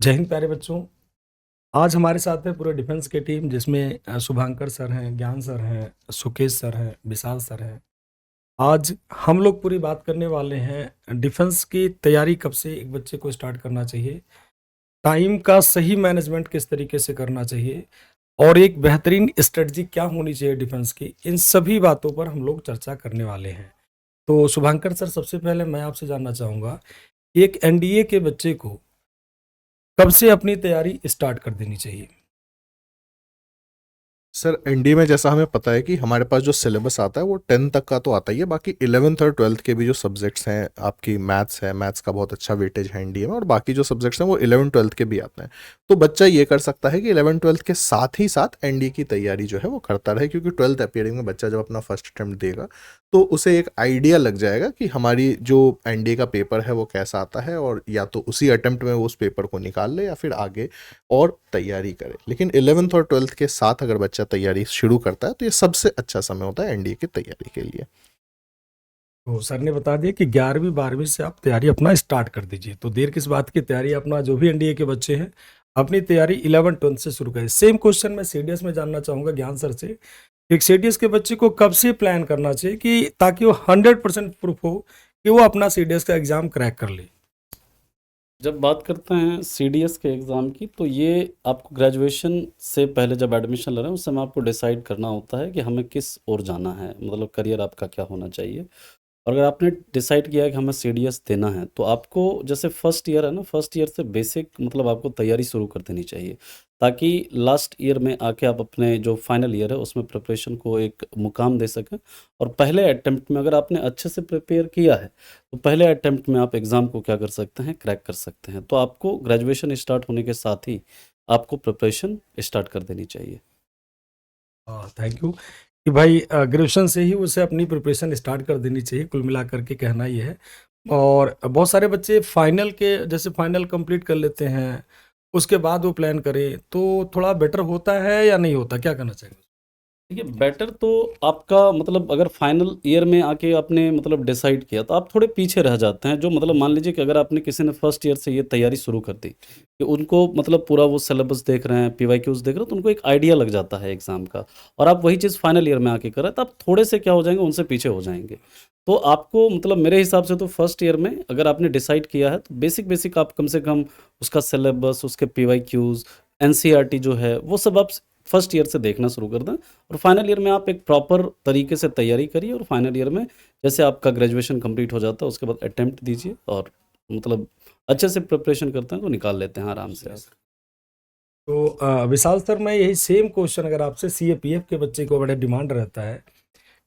जय हिंद प्यारे बच्चों। आज हमारे साथ है पूरे डिफेंस की टीम, जिसमें शुभांकर सर हैं, ज्ञान सर हैं, सुकेश सर हैं, विशाल सर हैं। आज हम लोग पूरी बात करने वाले हैं डिफेंस की तैयारी कब से एक बच्चे को स्टार्ट करना चाहिए, टाइम का सही मैनेजमेंट किस तरीके से करना चाहिए और एक बेहतरीन स्ट्रेटजी क्या होनी चाहिए डिफेंस की। इन सभी बातों पर हम लोग चर्चा करने वाले हैं। तो शुभांकर सर, सबसे पहले मैं आपसे जानना चाहूँगा, एक एनडीए के बच्चे को कब से अपनी तैयारी स्टार्ट कर देनी चाहिए? सर एनडीए में जैसा हमें पता है कि हमारे पास जो सिलेबस आता है वो 10 तक का तो आता ही है। बाकी 11th और 12th के भी जो सब्जेक्ट्स हैं, आपकी मैथ्स है, मैथ्स का बहुत अच्छा वेटेज है एनडीए में, और बाकी जो सब्जेक्ट्स हैं वो 11th 12th के भी आते हैं। तो बच्चा ये कर सकता है कि 11th 12th के साथ ही साथ एनडीए की तैयारी जो है वो करता रहे, क्योंकि 12th अपियरिंग में बच्चा जब अपना फर्स्ट अटेम्प्ट देगा तो उसे एक आइडिया लग जाएगा कि हमारी जो एनडीए का पेपर है वो कैसा आता है, और या तो उसी अटेम्प्ट में वो उस पेपर को निकाल ले या फिर आगे और तैयारी करे। लेकिन 11th और 12th के साथ अगर बच्चा तैयारी शुरू करता है तो ये सबसे अच्छा समय होता है एनडीए की तैयारी के लिए। तो सर ने बता दिया कि 11वीं 12वीं से आप तैयारी अपना स्टार्ट कर दीजिए, तो देर किस बात की तैयारी अपना जो भी एनडीए के बच्चे हैं अपनी तैयारी 11 12 से शुरू करें। सेम क्वेश्चन मैं सीडीएस में जानना चाहूंगा ज्ञान सर से, एक सीडीएस के बच्चे को कब से प्लान करना चाहिए कि ताकि वो 100% प्रूफ हो कि वो अपना सीडीएस का एग्जाम क्रैक कर ले। जब बात करते हैं सीडीएस के एग्ज़ाम की, तो ये आपको ग्रेजुएशन से पहले जब एडमिशन ले रहे हैं उस समय आपको डिसाइड करना होता है कि हमें किस ओर जाना है, मतलब करियर आपका क्या होना चाहिए। और अगर आपने डिसाइड किया है कि हमें सीडीएस देना है, तो आपको जैसे फर्स्ट ईयर है ना, फर्स्ट ईयर से बेसिक मतलब आपको तैयारी शुरू कर देनी चाहिए, ताकि लास्ट ईयर में आके आप अपने जो फाइनल ईयर है उसमें प्रिपरेशन को एक मुकाम दे सकें। और पहले अटेम्प्ट में अगर आपने अच्छे से प्रिपेयर किया है तो पहले अटेम्प्ट में आप एग्ज़ाम को क्या कर सकते हैं, क्रैक कर सकते हैं। तो आपको ग्रेजुएशन स्टार्ट होने के साथ ही आपको प्रिपरेशन स्टार्ट कर देनी चाहिए। थैंक यू कि भाई ग्रेजुएशन से ही उसे अपनी प्रिपरेशन स्टार्ट कर देनी चाहिए, कुल मिलाकर के कहना ये है। और बहुत सारे बच्चे फाइनल के जैसे फाइनल कंप्लीट कर लेते हैं, उसके बाद वो प्लान करें तो थोड़ा बेटर होता है या नहीं होता, क्या करना चाहिए? देखिए, बेटर तो आपका मतलब अगर फाइनल ईयर में आके आपने मतलब डिसाइड किया तो आप थोड़े पीछे रह जाते हैं। जो मतलब मान लीजिए कि अगर आपने किसी ने फर्स्ट ईयर से ये तैयारी शुरू कर दी कि उनको मतलब पूरा वो सिलेबस देख रहे हैं, पीवाईक्यूज देख रहे हैं, तो उनको एक आइडिया लग जाता है एग्जाम का, और आप वही चीज़ फाइनल ईयर में आके कर रहे हैं, तो आप थोड़े से क्या हो जाएंगे, उनसे पीछे हो जाएंगे। तो आपको मतलब मेरे हिसाब से तो फर्स्ट ईयर में अगर आपने डिसाइड किया है तो बेसिक बेसिक आप कम से कम उसका सिलेबस, उसके पीवाईक्यूज, एनसीईआरटी जो है वो सब आप फर्स्ट ईयर से देखना शुरू कर दें, और फाइनल ईयर में आप एक प्रॉपर तरीके से तैयारी करिए, और फाइनल ईयर में जैसे आपका ग्रेजुएशन कंप्लीट हो जाता है उसके बाद अटेम्प्ट दीजिए, और मतलब अच्छे से प्रिपरेशन करते हैं तो निकाल लेते हैं आराम से आप। तो विशाल सर, मैं यही सेम क्वेश्चन अगर आपसे, सीएपीएफ के बच्चे को बड़ा डिमांड रहता है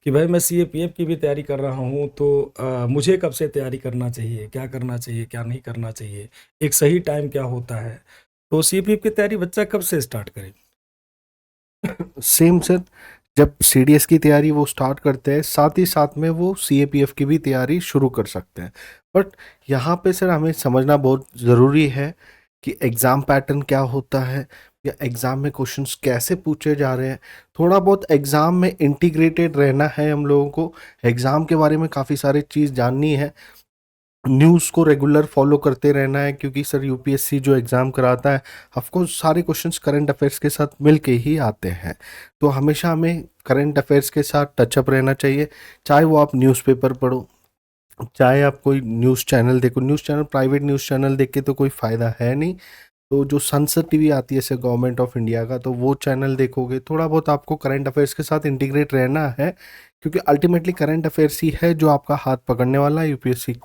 कि भाई मैं सीएपीएफ की भी तैयारी कर रहा हूँ, तो मुझे कब से तैयारी करना चाहिए, क्या करना चाहिए, क्या नहीं करना चाहिए, एक सही टाइम क्या होता है, तो सीएपीएफ की तैयारी बच्चा कब से स्टार्ट करे? सेम सर, जब सीडीएस की तैयारी वो स्टार्ट करते हैं साथ ही साथ में वो सीएपीएफ की भी तैयारी शुरू कर सकते हैं। बट यहाँ पे सर हमें समझना बहुत ज़रूरी है कि एग्ज़ाम पैटर्न क्या होता है या एग्ज़ाम में क्वेश्चंस कैसे पूछे जा रहे हैं। थोड़ा बहुत एग्ज़ाम में इंटीग्रेटेड रहना है हम लोगों को, एग्ज़ाम के बारे में काफ़ी सारी चीज़ जाननी है, न्यूज़ को रेगुलर फॉलो करते रहना है, क्योंकि सर यूपीएससी जो एग्ज़ाम कराता है ऑफकोर्स सारे क्वेश्चंस करंट अफेयर्स के साथ मिल के ही आते हैं। तो हमेशा हमें करंट अफेयर्स के साथ टचअप रहना चाहिए, चाहे वो आप न्यूज़पेपर पढ़ो, चाहे आप कोई न्यूज़ चैनल देखो। News channel, private news channel देख के तो कोई फ़ायदा है नहीं। तो जो संसद टीवी आती है जैसे गवर्नमेंट ऑफ इंडिया का, तो वो चैनल देखोगे, थोड़ा बहुत आपको करंट अफेयर्स के साथ इंटीग्रेट रहना है, क्योंकि अल्टीमेटली करंट अफेयर्स ही है जो आपका हाथ पकड़ने वाला है यूपीएससी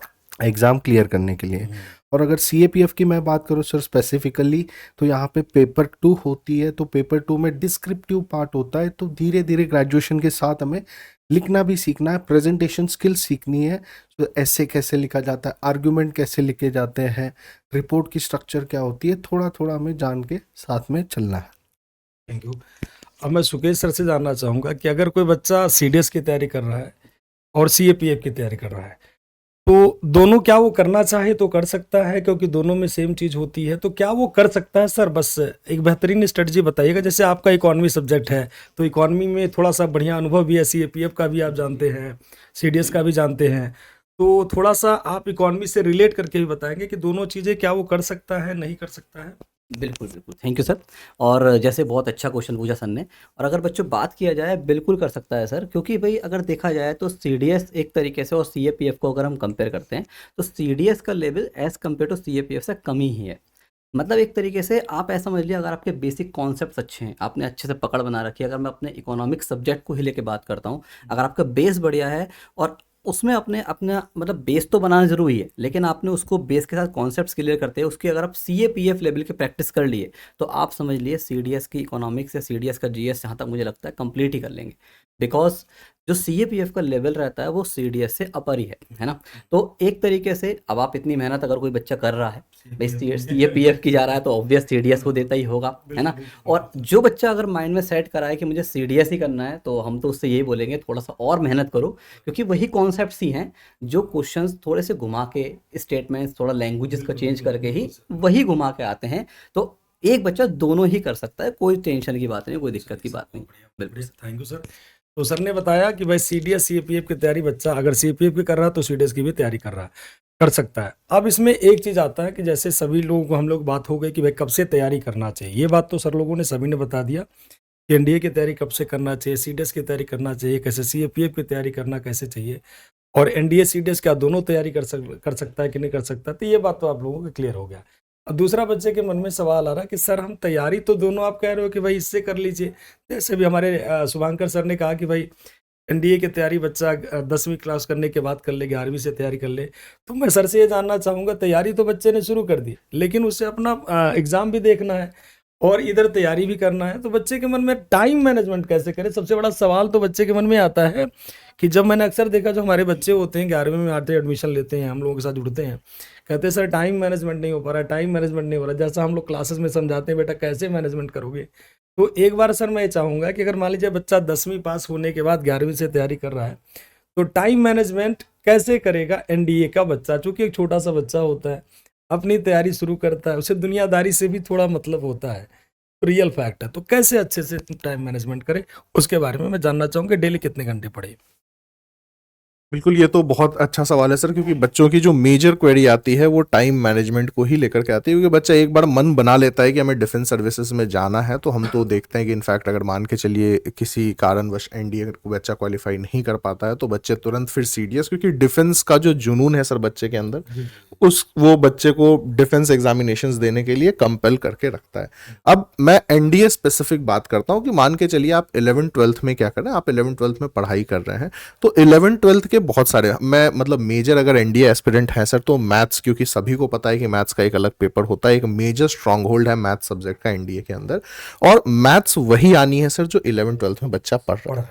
एग्ज़ाम क्लियर करने के लिए। और अगर सीएपीएफ की मैं बात करूँ सर स्पेसिफिकली, तो यहाँ पे पेपर 2 होती है, तो पेपर 2 में डिस्क्रिप्टिव पार्ट होता है। तो धीरे धीरे ग्रेजुएशन के साथ हमें लिखना भी सीखना है, प्रेजेंटेशन स्किल्स सीखनी है, तो ऐसे कैसे लिखा जाता है, आर्ग्यूमेंट कैसे लिखे जाते हैं, रिपोर्ट की स्ट्रक्चर क्या होती है, थोड़ा थोड़ा हमें जान के साथ में चलना है। Thank you. अब मैं सुकेश सर से जानना चाहूँगा कि अगर कोई बच्चा सीडीएस की तैयारी कर रहा है और सीएपीएफ की तैयारी कर रहा है, तो दोनों क्या वो करना चाहे तो कर सकता है, क्योंकि दोनों में सेम चीज़ होती है, तो क्या वो कर सकता है सर? बस एक बेहतरीन स्ट्रेटजी बताइएगा। जैसे आपका इकोनॉमी सब्जेक्ट है तो इकोनॉमी में थोड़ा सा बढ़िया अनुभव भी है, सीएपीएफ का भी आप जानते हैं, सीडीएस का भी जानते हैं, तो थोड़ा सा आप इकोनॉमी से रिलेट करके भी बताएंगे कि दोनों चीज़ें क्या वो कर सकता है, नहीं कर सकता है? बिल्कुल, बिल्कुल। Thank you sir. और जैसे बहुत अच्छा क्वेश्चन पूछा सर ने, और अगर बच्चों बात किया जाए, बिल्कुल कर सकता है सर, क्योंकि भई अगर देखा जाए तो सीडीएस एक तरीके से, और सीएपीएफ को अगर हम कंपेयर करते हैं, तो सीडीएस का level as compare to CAPF से कम ही है। मतलब एक तरीके से आप ऐसा समझ लीजिए, अगर आपके बेसिक कॉन्सेप्ट्स अच्छे हैं, आपने अच्छे से पकड़ बना रखी है, अगर मैं अपने इकोनॉमिक सब्जेक्ट को ही लेके बात करता हूँ, अगर आपका बेस बढ़िया है और उसमें अपने अपना मतलब बेस तो बनाना ज़रूरी है, लेकिन आपने उसको बेस के साथ कॉन्सेप्ट्स क्लियर करते हैं, उसकी अगर आप सीएपीएफ लेवल की प्रैक्टिस कर लिए, तो आप समझ लिए सीडीएस की इकोनॉमिक्स या सीडीएस का जीएस जहाँ तक मुझे लगता है कंप्लीट ही कर लेंगे। बिकॉज़ जो सीएपीएफ का लेवल रहता है वो सीडीएस से अपर ही है ना? तो एक तरीके से अब आप इतनी मेहनत अगर कोई बच्चा कर रहा है, भाई सीएपीएफ की जा रहा है, तो ऑब्वियस सीडीएस वो देता ही होगा, है ना? और जो बच्चा अगर माइंड में सेट करा है कि मुझे सीडीएस ही करना है, तो हम तो उससे यही बोलेंगे थोड़ा सा और मेहनत करो, क्योंकि वही कॉन्सेप्ट्स ही हैं जो क्वेश्चंस थोड़े से घुमा के, स्टेटमेंट्स थोड़ा लैंग्वेजेस का चेंज करके ही वही घुमा के आते हैं। तो एक बच्चा दोनों ही कर सकता है, कोई टेंशन की बात नहीं, कोई दिक्कत की बात नहीं। बिल्कुल। Thank you sir. तो सर ने बताया कि भाई सीडीएस सीएपीएफ की तैयारी बच्चा अगर सीएपीएफ की कर रहा है तो सीडीएस की भी तैयारी कर सकता है। अब इसमें एक चीज़ आता है कि जैसे सभी लोगों को हम लोग बात हो गई कि भाई कब से तैयारी करना चाहिए, ये बात तो सर लोगों ने सभी ने बता दिया कि एनडीए की तैयारी कब से करना चाहिए, सीडीएस की तैयारी करना चाहिए, कैसे सीएपीएफ की तैयारी करना कैसे चाहिए, और एनडीए सीडीएस क्या दोनों तैयारी कर सकता है कि नहीं कर सकता, तो ये बात तो आप लोगों को क्लियर हो गया। अब दूसरा बच्चे के मन में सवाल आ रहा है कि सर हम तैयारी तो दोनों आप कह रहे हो कि भाई इससे कर लीजिए, जैसे भी हमारे शुभांकर सर ने कहा कि भाई एनडीए की तैयारी बच्चा 10वीं क्लास करने के बाद कर ले, 11वीं से तैयारी कर ले। तो मैं सर से ये जानना चाहूँगा, तैयारी तो बच्चे ने शुरू कर दी, लेकिन उससे अपना एग्ज़ाम भी देखना है और इधर तैयारी भी करना है, तो बच्चे के मन में टाइम मैनेजमेंट कैसे करें? सबसे बड़ा सवाल तो बच्चे के मन में आता है कि जब मैंने अक्सर देखा, जो हमारे बच्चे होते हैं 11वीं में आते हैं, एडमिशन लेते हैं, हम लोगों के साथ जुड़ते हैं, कहते हैं सर टाइम मैनेजमेंट नहीं हो पा रहा है, टाइम मैनेजमेंट नहीं हो रहा। जैसा हम लोग क्लासेस में समझाते हैं, बेटा कैसे मैनेजमेंट करोगे? तो एक बार सर मैं ये चाहूँगा कि अगर मान लीजिए बच्चा 10वीं पास होने के बाद 11वीं से तैयारी कर रहा है, तो टाइम मैनेजमेंट कैसे करेगा एनडीए का बच्चा? चूँकि एक छोटा सा बच्चा होता है, अपनी तैयारी शुरू करता है, उसे दुनियादारी से भी थोड़ा मतलब होता है, रियल फैक्ट है, तो कैसे अच्छे से टाइम मैनेजमेंट करे, उसके बारे में मैं जानना चाहूँगा। डेली कितने घंटे पढ़े? बिल्कुल, ये तो बहुत अच्छा सवाल है सर, क्योंकि बच्चों की जो मेजर क्वेरी आती है वो टाइम मैनेजमेंट को ही लेकर के आती है, क्योंकि बच्चा एक बार मन बना लेता है कि हमें डिफेंस सर्विसेज में जाना है, तो हम तो देखते हैं कि इनफैक्ट अगर मान के चलिए किसी कारणवश एनडीए को बच्चा क्वालिफाई नहीं कर पाता है, तो बच्चे तुरंत फिर सीडीएस, क्योंकि डिफेंस का जो जुनून है सर बच्चे के अंदर, वो बच्चे को डिफेंस एग्जामिनेशंस देने के लिए कंपेल करके रखता है। अब मैं एनडीए स्पेसिफिक बात करता हूँ कि मान के चलिए आप 11th-12th में क्या कर रहे हैं, आप 11th-12th में पढ़ाई कर रहे हैं, तो 11th-12th के बहुत सारे, मैं मतलब मेजर अगर एनडीए एस्पिरेंट हैं सर, तो मैथ्स, क्योंकि सभी को पता है कि मैथ्स का एक अलग पेपर होता है, एक मेजर स्ट्रांग होल्ड है मैथ्स सब्जेक्ट का एनडीए के अंदर, और मैथ्स वही आनी है सर जो 11th-12th में बच्चा पढ़ रहा है,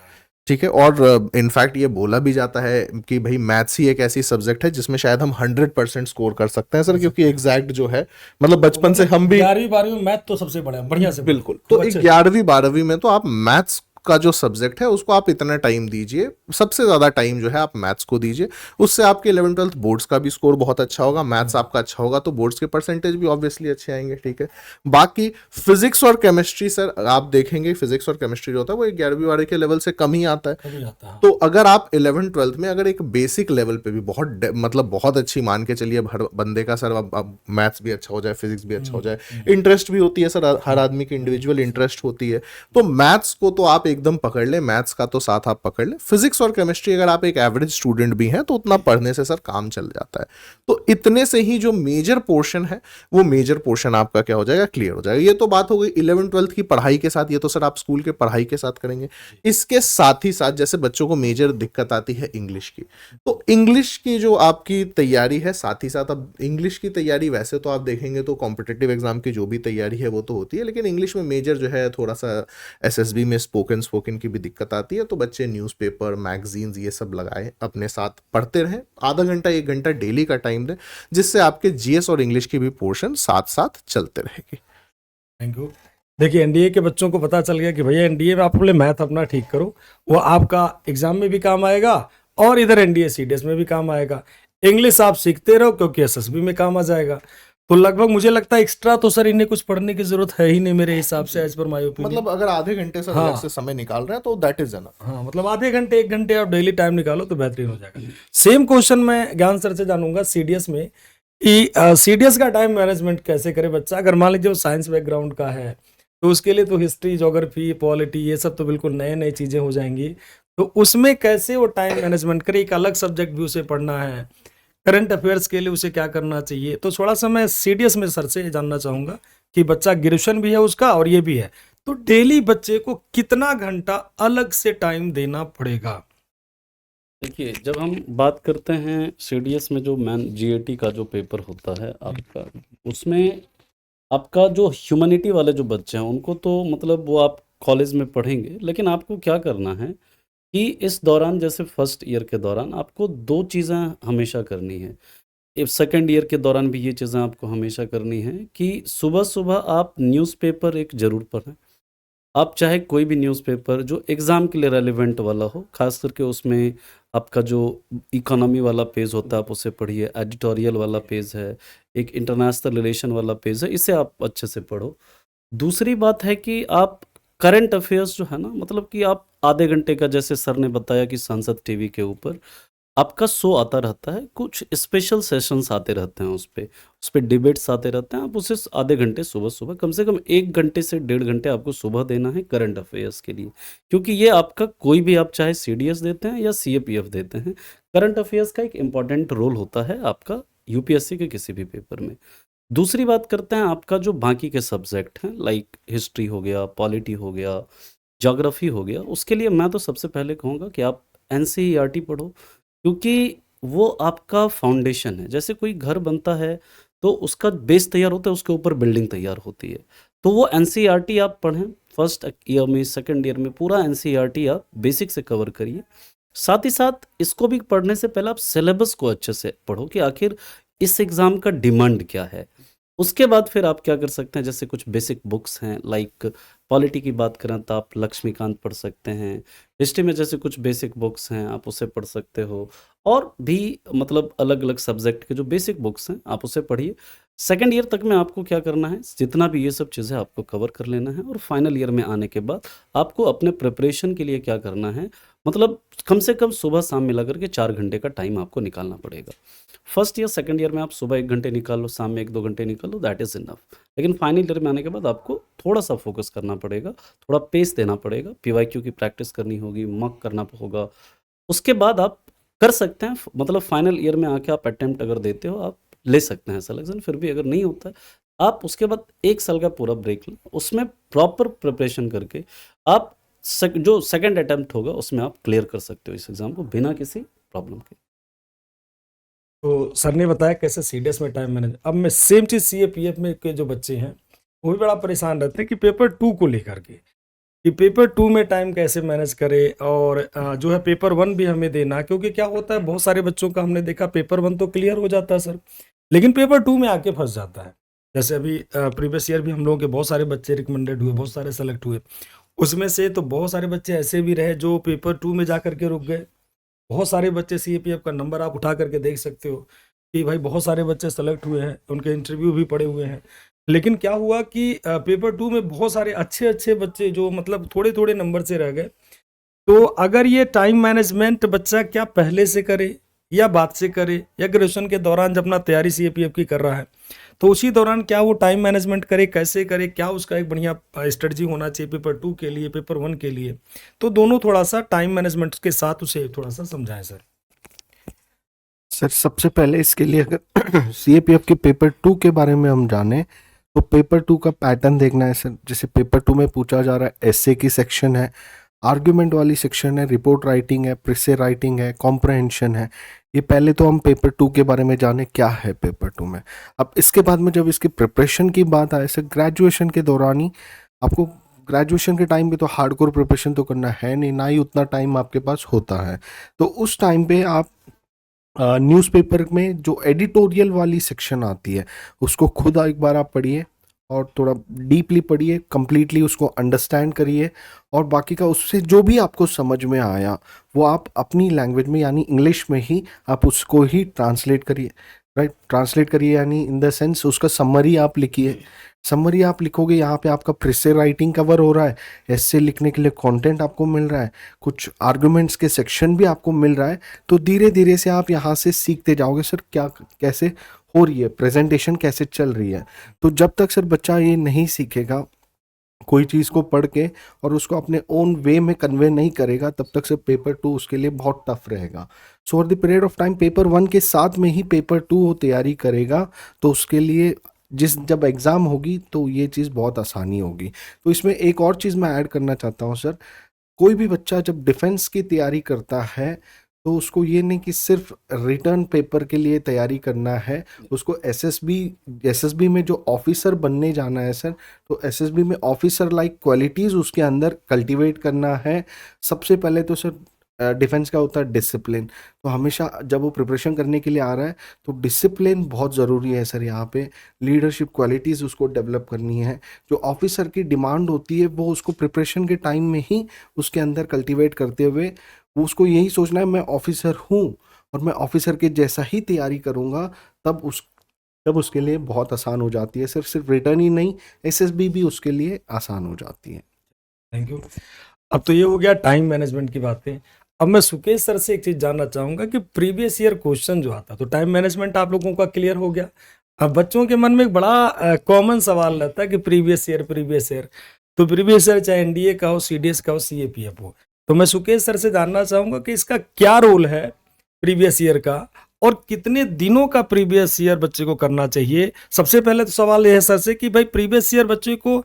ठीक है। और इनफैक्ट ये बोला भी जाता है कि भाई मैथ्स ही एक ऐसी सब्जेक्ट है जिसमें शायद हम 100% स्कोर कर सकते हैं सर, क्योंकि एग्जैक्ट जो है मतलब बचपन से हम भी 11वीं-12वीं में मैथ तो सबसे बढ़िया से बिल्कुल, तो 11वीं-12वीं में तो आप मैथ्स का जो सब्जेक्ट है उसको आप इतना टाइम दीजिए, सबसे ज़्यादा टाइम जो है आप मैथ्स को दीजिए, उससे आपके 11th-12th बोर्ड्स का भी स्कोर बहुत अच्छा होगा, मैथ्स आपका अच्छा होगा तो बोर्ड्स के परसेंटेज भी ऑब्वियसली अच्छे आएंगे, ठीक है। बाकी फिजिक्स और केमिस्ट्री सर आप देखेंगे, फिजिक्स और केमिस्ट्री जो होता है वो 11वीं-12वीं के लेवल से कम ही आता है, तो अगर आप 11th-12th में अगर एक बेसिक लेवल पे भी बहुत मतलब बहुत अच्छी, मान के चलिए हर बंदे का सर अब मैथ्स भी अच्छा हो जाए, फिजिक्स भी अच्छा हो जाए, इंटरेस्ट भी होती है सर, हर आदमी की इंडिविजुअल इंटरेस्ट होती है, तो मैथ्स को तो आप एकदम पकड़ ले, मैथ्स का तो साथ आप पकड़ ले, फिजिक्स और केमिस्ट्री अगर आप एक एवरेज स्टूडेंट भी हैं तो उतना पढ़ने से सर काम चल जाता है, तो इतने से ही जो मेजर पोर्शन है वो मेजर पोर्शन आपका क्या हो जाएगा, क्लियर हो जाएगा। ये तो बात हो गई 11th-12th की पढ़ाई के साथ, ये तो सर आप स्कूल के पढ़ाई के साथ करेंगे। इसके साथ ही साथ जैसे बच्चों को मेजर दिक्कत आती है इंग्लिश की, तो इंग्लिश की जो आपकी तैयारी है, साथ ही साथ अब इंग्लिश की तैयारी वैसे तो आप देखेंगे तो कॉम्पिटिटिव एग्जाम की जो भी तैयारी है वो तो होती है, लेकिन इंग्लिश में मेजर जो है थोड़ा सा एसएसबी में स्पोकन की भी दिक्कत आती है, तो बच्चे न्यूज़पेपर, मैगजीन्स ये सब लगाए अपने साथ, पढ़ते रहें, आधा घंटा 1 घंटा डेली का टाइम दें, जिससे आपके जीएस और इंग्लिश की भी पोर्शन साथ साथ चलते रहेगी। Thank you. देखिए एनडीए के बच्चों को पता चल गया कि भैया एनडीए में आप अपने मैथ अपना ठीक करो, वो आपका एग्जाम में भी काम आएगा और इधर एनडीए सीडीएस में भी काम आएगा। इंग्लिश आप सीखते रहो क्योंकि एसएसबी में काम आ जाएगा। तो लगभग मुझे लगता है एक्स्ट्रा तो सर इन्हें कुछ पढ़ने की जरूरत है ही नहीं मेरे हिसाब से, एज पर माय ओपिनियन। मतलब अगर आधे घंटे से हाँ। अलग से समय निकाल रहे हैं तो दैट इज एनफ। हाँ, मतलब आधे घंटे 1 घंटे आप डेली टाइम निकालो तो बेहतरीन हो जाएगा। सेम क्वेश्चन मैं ज्ञान सर से जानूंगा सीडीएस में कि सीडीएस का टाइम मैनेजमेंट कैसे करे बच्चा। अगर मान लीजिए वो साइंस बैकग्राउंड का है तो उसके लिए तो हिस्ट्री, ज्योग्राफी, पॉलिटी ये सब तो बिल्कुल नए नए चीजें हो जाएंगी। तो उसमें कैसे वो टाइम मैनेजमेंट करे, एक अलग सब्जेक्ट भी उसे पढ़ना है, करंट अफेयर्स के लिए उसे क्या करना चाहिए। तो थोड़ा सा मैं सीडीएस में सर से जानना चाहूंगा कि बच्चा ग्रेजुएशन भी है उसका और ये भी है, तो डेली बच्चे को कितना घंटा अलग से टाइम देना पड़ेगा। देखिए, जब हम बात करते हैं सीडीएस में जो मैन जीएटी का जो पेपर होता है आपका, उसमें आपका जो ह्यूमैनिटी वाले जो बच्चे हैं उनको तो मतलब वो आप कॉलेज में पढ़ेंगे, लेकिन आपको क्या करना है कि इस दौरान जैसे फर्स्ट ईयर के दौरान आपको 2 चीज़ें हमेशा करनी है। इफ सेकंड ईयर के दौरान भी ये चीज़ें आपको हमेशा करनी है कि सुबह-सुबह आप न्यूज़पेपर एक ज़रूर पढ़ें। आप चाहे कोई भी न्यूज़पेपर जो एग्ज़ाम के लिए रेलेवेंट वाला हो, ख़ास करके उसमें आपका जो इकोनॉमी वाला पेज होता है आप उसे पढ़िए, एडिटोरियल वाला पेज है, एक इंटरनेशनल रिलेशन वाला पेज है, इसे आप अच्छे से पढ़ो। दूसरी बात है कि आप करंट अफेयर्स जो है ना, मतलब कि आप आधे घंटे का, जैसे सर ने बताया कि संसद टीवी के ऊपर आपका शो आता रहता है, कुछ स्पेशल सेशंस आते रहते हैं उस पे डिबेट्स आते रहते हैं। आप उसे आधे घंटे सुबह-सुबह कम से कम 1 घंटे से 1.5 घंटे आपको सुबह देना है करंट अफेयर्स के लिए। क्योंकि ये आपका कोई भी, आप चाहे सीडीएस देते हैं या सीएपीएफ देते हैं, करंट अफेयर्स का एक इम्पॉर्टेंट रोल होता है आपका यूपीएससी के किसी भी पेपर में। दूसरी बात करते हैं आपका जो बाकी के सब्जेक्ट हैं, लाइक हिस्ट्री हो गया, पॉलिटी हो गया, ज्योग्राफी हो गया, उसके लिए मैं तो सबसे पहले कहूँगा कि आप एनसीईआरटी पढ़ो, क्योंकि वो आपका फाउंडेशन है। जैसे कोई घर बनता है तो उसका बेस तैयार होता है, उसके ऊपर बिल्डिंग तैयार होती है। तो वो एनसीईआरटी आप पढ़ें, फर्स्ट ईयर में, सेकंड ईयर में पूरा एनसीईआरटी आप बेसिक से कवर करिए। साथ ही साथ इसको भी पढ़ने से पहले आप सिलेबस को अच्छे से पढ़ो कि आखिर इस एग्ज़ाम का डिमांड क्या है। उसके बाद फिर आप क्या कर सकते हैं, जैसे कुछ बेसिक बुक्स हैं, लाइक पॉलिटी की बात करें तो आप लक्ष्मीकांत पढ़ सकते हैं। हिस्ट्री में जैसे कुछ बेसिक बुक्स हैं आप उसे पढ़ सकते हो, और भी मतलब अलग-अलग सब्जेक्ट के जो बेसिक बुक्स हैं आप उसे पढ़िए। सेकंड ईयर तक में आपको क्या करना है, जितना भी ये सब चीज़ें आपको कवर कर लेना है, और फाइनल ईयर में आने के बाद आपको अपने प्रिपरेशन के लिए क्या करना है, मतलब कम से कम सुबह-शाम मिला करके 4 घंटे का टाइम आपको निकालना पड़ेगा। फर्स्ट ईयर, सेकंड ईयर में आप सुबह 1 घंटे निकाल लो, शाम में 1-2 घंटे निकाल लो, दैट इज़ इनफ। लेकिन फाइनल ईयर में आने के बाद आपको थोड़ा-सा फोकस करना पड़ेगा, थोड़ा पेस देना पड़ेगा, पीवाईक्यू की प्रैक्टिस करनी होगी, मॉक करना होगा। उसके बाद आप कर सकते हैं, मतलब फाइनल ईयर में आके आप अटेम्प्ट अगर देते हो, आप ले सकते हैं सिलेक्शन। फिर भी अगर नहीं होता है, आप उसके बाद 1 साल का पूरा ब्रेक लें, उसमें प्रॉपर प्रिपरेशन करके आप जो सेकंड अटेम्प्ट होगा उसमें आप क्लियर कर सकते हो इस एग्ज़ाम को बिना किसी प्रॉब्लम के। तो सर ने बताया कैसे सीडीएस में टाइम मैनेज। अब मैं सेम चीज़ सीएपीएफ में के जो बच्चे हैं वो भी बड़ा परेशान रहते हैं कि पेपर 2 को लेकर के, कि पेपर 2 में टाइम कैसे मैनेज करे, और जो है पेपर 1 भी हमें देना, क्योंकि क्या होता है बहुत सारे बच्चों का हमने देखा पेपर 1 तो क्लियर हो जाता है सर, लेकिन पेपर 2 में आके फंस जाता है। जैसे अभी प्रीवियस ईयर भी हम लोगों के बहुत सारे बच्चे रिकमेंडेड हुए, बहुत सारे सेलेक्ट हुए, उसमें से तो बहुत सारे बच्चे ऐसे भी रहे जो पेपर 2 में जा करके रुक गए। बहुत सारे बच्चे, सीएपीएफ का नंबर आप उठा करके देख सकते हो कि भाई बहुत सारे बच्चे सेलेक्ट हुए हैं, उनके इंटरव्यू भी पड़े हुए हैं, लेकिन क्या हुआ कि पेपर 2 में बहुत सारे अच्छे अच्छे बच्चे जो मतलब थोड़े थोड़े नंबर से रह गए। तो अगर ये टाइम मैनेजमेंट बच्चा क्या पहले से करे या बाद से करे, या ग्रेजुएशन के दौरान जब अपना तैयारी सीएपीएफ की कर रहा है तो उसी दौरान क्या वो टाइम मैनेजमेंट करे, कैसे करे, क्या उसका एक बढ़िया स्ट्रेटजी होना चाहिए पेपर 2 के लिए, पेपर 1 के लिए। तो दोनों थोड़ा सा टाइम मैनेजमेंट के साथ उसे थोड़ा सा समझाएं सर। सर सबसे पहले इसके लिए अगर सीएपीएफ के पेपर 2 के बारे में हम जाने तो पेपर 2 का पैटर्न देखना है सर। जैसे पेपर 2 में पूछा जा रहा है, एसे की सेक्शन है, आर्ग्यूमेंट वाली सेक्शन है, रिपोर्ट राइटिंग है, प्रेसे राइटिंग है, कॉम्प्रहेंशन है। ये पहले तो हम पेपर 2 के बारे में जाने क्या है पेपर 2 में। अब इसके बाद में जब इसकी प्रिपरेशन की बात आए सर, ग्रेजुएशन के दौरान ही आपको, ग्रेजुएशन के टाइम पे तो हार्डकोर प्रिपरेशन तो करना है नहीं, ना ही उतना टाइम आपके पास होता है। तो उस टाइम पे आप न्यूज़पेपर में जो एडिटोरियल वाली सेक्शन आती है उसको खुद एक बार आप पढ़िए और थोड़ा डीपली पढ़िए, कंप्लीटली उसको अंडरस्टैंड करिए, और बाकी का उससे जो भी आपको समझ में आया वो आप अपनी लैंग्वेज में यानी इंग्लिश में ही आप उसको ही ट्रांसलेट करिए। राइट, ट्रांसलेट करिए यानी इन द सेंस उसका समरी आप लिखिए। समरी आप लिखोगे, यहाँ पे आपका प्रेसे राइटिंग कवर हो रहा है, एस्से लिखने के लिए कंटेंट आपको मिल रहा है, कुछ आर्गुमेंट्स के सेक्शन भी आपको मिल रहा है। तो धीरे धीरे से आप यहाँ से सीखते जाओगे सर क्या कैसे हो रही है प्रेजेंटेशन, कैसे चल रही है। तो जब तक सर बच्चा ये नहीं सीखेगा कोई चीज़ को पढ़ के और उसको अपने ओन वे में कन्वे नहीं करेगा, तब तक से पेपर 2 उसके लिए बहुत टफ रहेगा। So over the period of time paper 1 के साथ में ही पेपर 2 वो तैयारी करेगा, तो उसके लिए जब एग्ज़ाम होगी तो ये चीज़ बहुत आसानी होगी। तो इसमें एक और चीज़ मैं ऐड करना चाहता हूँ सर, कोई भी बच्चा जब डिफेंस की तैयारी करता है तो उसको ये नहीं कि सिर्फ रिटर्न पेपर के लिए तैयारी करना है, उसको एसएसबी में जो ऑफिसर बनने जाना है सर, तो एसएसबी में ऑफिसर लाइक क्वालिटीज़ उसके अंदर कल्टीवेट करना है। सबसे पहले तो सर डिफेंस का होता है डिसिप्लिन। तो हमेशा जब वो प्रिपरेशन करने के लिए आ रहा है तो डिसिप्लिन बहुत ज़रूरी है सर। यहाँ पे लीडरशिप क्वालिटीज़ उसको डेवलप करनी है। जो ऑफिसर की डिमांड होती है वो उसको प्रिपरेशन के टाइम में ही उसके अंदर कल्टीवेट करते हुए वो उसको यही सोचना है मैं ऑफिसर हूँ और मैं ऑफिसर के जैसा ही तैयारी करूँगा, तब उसके लिए बहुत आसान हो जाती है। सिर्फ रिटर्न ही नहीं, एसएसबी भी उसके लिए आसान हो जाती है। Thank you. अब तो ये हो गया टाइम मैनेजमेंट की बातें। अब मैं सुकेश सर से एक चीज जानना चाहूंगा कि प्रीवियस ईयर क्वेश्चन जो आता, तो टाइम मैनेजमेंट आप लोगों का क्लियर हो गया। अब बच्चों के मन में एक बड़ा कॉमन सवाल रहता है कि प्रीवियस ईयर तो प्रीवियस ईयर चाहे एनडीए का हो, सीडीएस का हो, सीएपीएफ हो, तो मैं सुकेश सर से जानना चाहूंगा कि इसका क्या रोल है प्रीवियस ईयर का और कितने दिनों का प्रीवियस ईयर बच्चे को करना चाहिए। सबसे पहले तो सवाल यह है सर से कि भाई प्रीवियस ईयर बच्चे को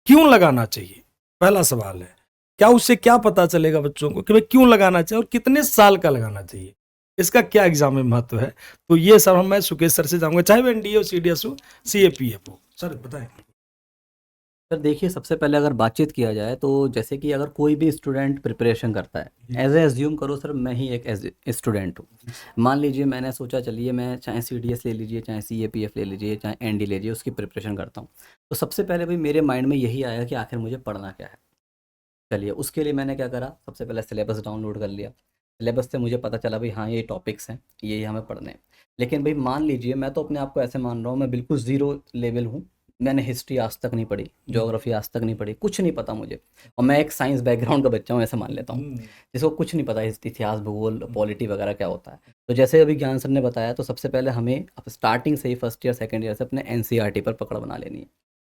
क्यों लगाना चाहिए, पहला सवाल है। क्या उससे क्या पता चलेगा बच्चों को कि भाई क्यों लगाना चाहिए और कितने साल का लगाना चाहिए, इसका क्या एग्जाम में महत्व है। तो ये सब मैं सुकेश सर से जाऊंगा, चाहे वो एनडीए हो, सीडीएस हो, सीएपीएफ हो। सर बताएं। सर देखिए, सबसे पहले अगर बातचीत किया जाए तो जैसे कि अगर कोई भी स्टूडेंट प्रिपरेशन करता है, एज एज्यूम करो सर मैं ही एक एज स्टूडेंट हूँ। मान लीजिए मैंने सोचा चलिए मैं चाहे सीडीएस ले लीजिए, चाहे सीएपीएफ ले लीजिए, चाहे एनडी ले लीजिए, उसकी प्रिपरेशन करता हूँ। तो सबसे पहले भाई मेरे माइंड में यही आया कि आखिर मुझे पढ़ना क्या है। चलिए उसके लिए मैंने क्या करा, सबसे पहले सिलेबस डाउनलोड कर लिया। सिलेबस से मुझे पता चला भाई हाँ ये टॉपिक्स हैं, ये हमें पढ़ने हैं। लेकिन भाई मान लीजिए मैं तो अपने आप को ऐसे मान रहा हूँ मैं बिल्कुल ज़ीरो लेवल हूँ, मैंने हिस्ट्री आज तक नहीं पढ़ी, ज्योग्राफी आज तक नहीं पढ़ी, कुछ नहीं पता मुझे, और मैं एक साइंस बैकग्राउंड का बच्चा हूँ ऐसे मान लेता हूँ, जिसको कुछ नहीं पता इतिहास, भूगोल, पॉलिटी वगैरह क्या होता है। तो जैसे अभी ज्ञान सर ने बताया, तो सबसे पहले हमें अब स्टार्टिंग से ही फर्स्ट ईयर सेकंड ईयर से अपने एनसीईआरटी पर पकड़ बना लेनी है,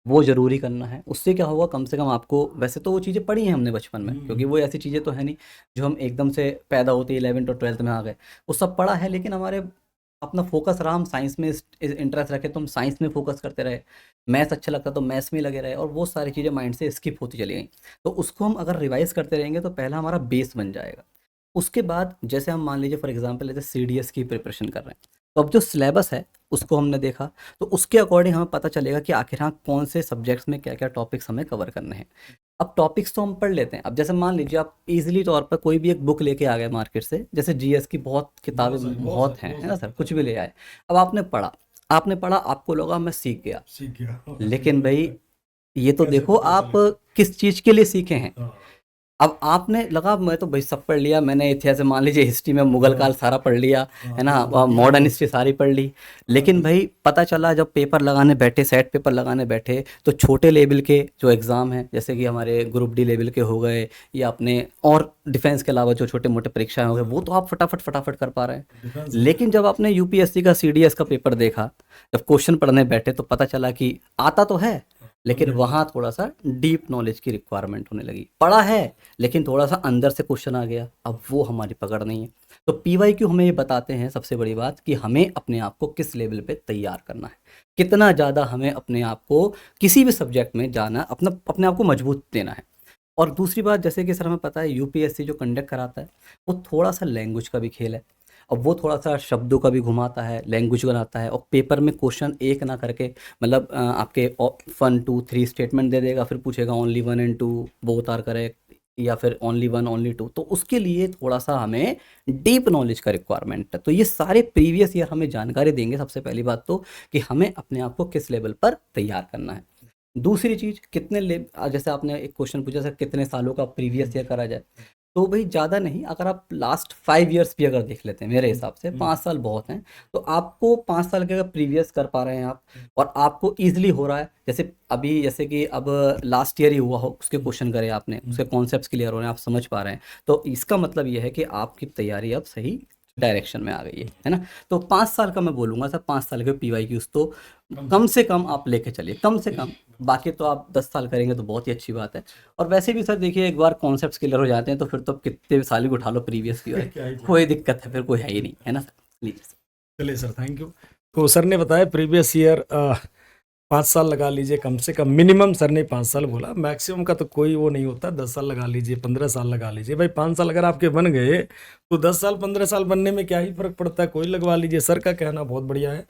वो ज़रूरी करना है। उससे क्या होगा, कम से कम आपको, वैसे तो वो चीज़ें पढ़ी हैं हमने बचपन में, क्योंकि वो ऐसी चीज़ें तो है नहीं जो हम एकदम से पैदा होते 11th और 12th में आ गए, वो सब पढ़ा है। लेकिन हमारे अपना फोकस रहा, हम साइंस में इंटरेस्ट रखे तो हम साइंस में फोकस करते रहे, मैथ्स अच्छा लगता तो मैथ्स में लगे रहे, और वो सारी चीज़ें माइंड से स्किप होती चली गई। तो उसको हम अगर रिवाइज करते रहेंगे तो पहला हमारा बेस बन जाएगा। उसके बाद जैसे हम मान लीजिए फॉर एग्जांपल जैसे सीडीएस की प्रिपरेशन कर रहे हैं, तो अब जो सिलेबस है उसको हमने देखा, तो उसके अकॉर्डिंग हमें पता चलेगा कि आखिर हाँ कौन से सब्जेक्ट्स में क्या क्या टॉपिक्स हमें कवर करने हैं। अब टॉपिक्स तो हम पढ़ लेते हैं। अब जैसे मान लीजिए आप इजीली तौर पर कोई भी एक बुक लेके आ गए मार्केट से, जैसे जीएस की बहुत किताबें बहुत हैं, है ना सर, कुछ भी ले आए। अब आपने पढ़ा, आपको लगा मैं सीख गया, लेकिन भाई ये तो देखो आप किस चीज़ के लिए सीखे हैं। अब आपने लगा मैं तो भाई सब पढ़ लिया, मैंने इतिहास से मान लीजिए हिस्ट्री में मुगल काल सारा पढ़ लिया, है ना, मॉडर्न हिस्ट्री सारी पढ़ ली। लेकिन भाई पता चला जब पेपर लगाने बैठे, सेट पेपर लगाने बैठे, तो छोटे लेवल के जो एग्ज़ाम हैं, जैसे कि हमारे ग्रुप डी लेवल के हो गए, या अपने और डिफेंस के अलावा जो छोटे मोटे परीक्षाएं हो गए, वो तो आप फटाफट कर पा रहे हैं। लेकिन जब आपने यूपीएससी का सीडीएस का पेपर देखा, जब क्वेश्चन पढ़ने बैठे, तो पता चला कि आता तो है लेकिन वहाँ थोड़ा सा डीप नॉलेज की रिक्वायरमेंट होने लगी। पढ़ा है लेकिन थोड़ा सा अंदर से क्वेश्चन आ गया, अब वो हमारी पकड़ नहीं है। तो पीवाईक्यू हमें ये बताते हैं सबसे बड़ी बात कि हमें अपने आप को किस लेवल पे तैयार करना है, कितना ज़्यादा हमें अपने आप को किसी भी सब्जेक्ट में जाना, अपने आप को मजबूत देना है। और दूसरी बात, जैसे कि सर हमें पता है यूपीएससी जो कंडक्ट कराता है वो थोड़ा सा लैंग्वेज का भी खेल है। अब वो थोड़ा सा शब्दों का भी घुमाता है, लैंग्वेज बनाता है, और पेपर में क्वेश्चन एक ना करके मतलब आपके 1 2 3 स्टेटमेंट दे देगा, फिर पूछेगा only 1 and 2 both are correct, या फिर ओनली 1 only 2। तो उसके लिए थोड़ा सा हमें डीप नॉलेज का रिक्वायरमेंट है। तो ये सारे प्रीवियस ईयर हमें जानकारी देंगे सबसे पहली बात तो, कि हमें अपने आप को किस लेवल पर तैयार करना है। दूसरी चीज़, जैसे आपने एक क्वेश्चन पूछा सर कितने सालों का प्रीवियस ईयर करा जाए, तो भाई ज़्यादा नहीं, अगर आप लास्ट 5 इयर्स भी अगर देख लेते हैं मेरे हिसाब से 5 साल बहुत हैं। तो आपको 5 साल के अगर प्रीवियस कर पा रहे हैं आप और आपको ईज़िली हो रहा है, जैसे कि अब लास्ट ईयर ही हुआ हो, उसके क्वेश्चन करे आपने, उसके कॉन्सेप्ट्स क्लियर हो रहे हैं, आप समझ पा रहे हैं, तो इसका मतलब ये है कि आपकी तैयारी अब सही डायरेक्शन में आ गई है ना? तो 5 साल का मैं बोलूँगा सर, 5 साल के PYQs तो कम से कम आप लेके चलिए, कम से कम। बाकी तो आप 10 साल करेंगे तो बहुत ही अच्छी बात है। और वैसे भी सर देखिए, एक बार कॉन्सेप्ट्स क्लियर हो जाते हैं तो फिर तो आप कितने भी साल भी उठा लो प्रीवियस की, क्या ही कोई दिक्कत है फिर कोई है ही नहीं, है ना सर? लीजिए सर। चलिए सर, थैंक यू। तो सर ने बताया प्रीवियस ईयर 5 साल लगा लीजिए कम से कम, मिनिमम सर ने 5 साल बोला, मैक्सिमम का तो कोई वो नहीं होता, 10 साल लगा लीजिए, 15 साल लगा लीजिए। भाई 5 साल अगर आपके बन गए तो 10 साल 15 साल बनने में क्या ही फर्क पड़ता है, कोई लगवा लीजिए। सर का कहना बहुत बढ़िया है।